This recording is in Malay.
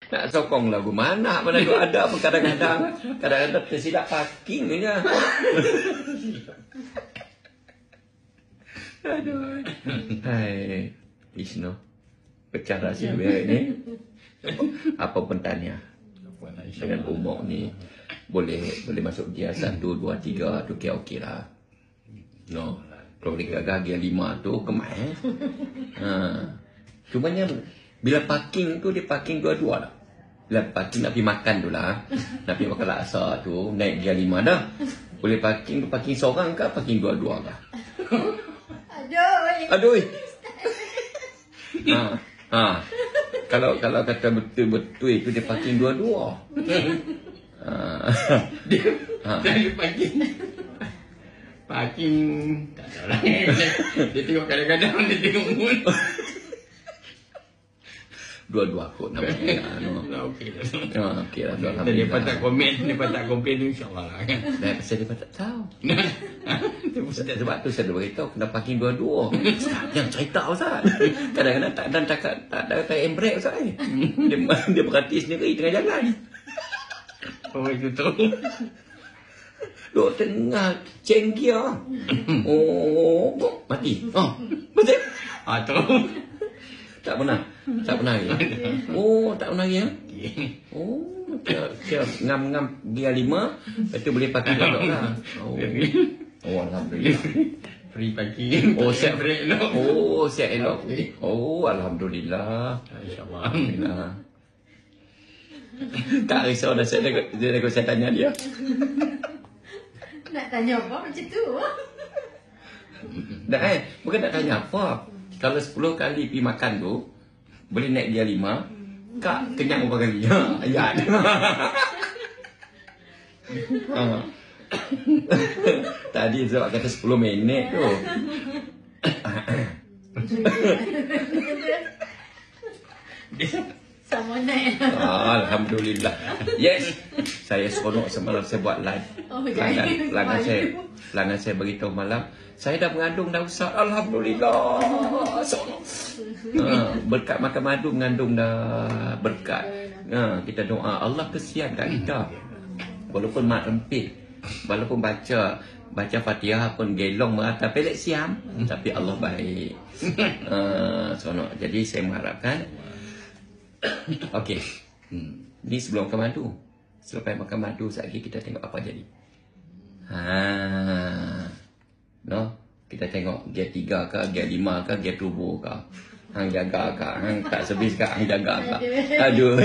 Nak sokong lagu mana tu ada pun kadang-kadang tersilap parking je. Aduh. Hai, Isno. Pecah rahsia ni. Apa pun tanya. Dengan umur ni boleh masuk dia 1, 2, 3 tu okey lah. No. Kalau dia gagal dia 5 tu kemai. Cumanya bila parking tu dia parking dua-dua lah. Bila parking nak pergi makan tu lah. Nak pergi makan laksa tu naik dia 5 dah. Boleh parking seorang ke parking dua-dua lah. Aduh. Kalau kata betul-betul itu dia parking dua-dua. Dia parking tak tahu lah. Dia tengok kadang-kadang dia tengok mulut. Dua-dua kot namanya. Okey lah. Okey lah. Dia tak komen, dia tak komplain insya-Allah lah kan. Saya tak tahu. Sebab tu saya beritahu kena parking dua-dua. Yang cerita Ustaz. Kadang-kadang tak ada embrek Ustaz. Dia berhenti sendiri tengah jalan. Oh itu tu. Duk tengah cenggia. Oh, mati. Betul? Tu. Tak pernah lagi. Oh, tak pernah lagi ya? Oh, kira ngam-ngam dia 5, lepas tu boleh parking kat lah. Oh, alhamdulillah. Free parking. Oh, siap break elok. Oh, siap elok. Oh, alhamdulillah. InsyaAllah. Alhamdulillah. Tak risau dah saya tanya dia. Nak tanya apa macam tu? Dah bukan nak tanya apa. Kalau 10 kali pergi makan tu, boleh naik dia 5, Kak kenyang berapa kali? Ya. Tadi sebab kata 10 minit tu. Sama naik. Alhamdulillah. Yes. Saya seronok semalam saya buat live. Pelanggan saya beritahu malam, saya dah mengandung dah Ustaz. Alhamdulillah. Seronok. Berkat makan madu mengandung dah berkat. Kita doa Allah kesian kat kita. Walaupun mak rempit, walaupun baca Fatihah pun gelong merata pelek siam, tapi Allah baik. Seronok. Jadi saya mengharapkan okey. Ni sebelum makan madu. Selepas makan madu sekali kita tengok apa jadi. No, kita tengok gear 3 ke, gear 5 ke, gear turbo ke. Hang jaga ke, hang tak servis ke, hang jaga ke. Aduh.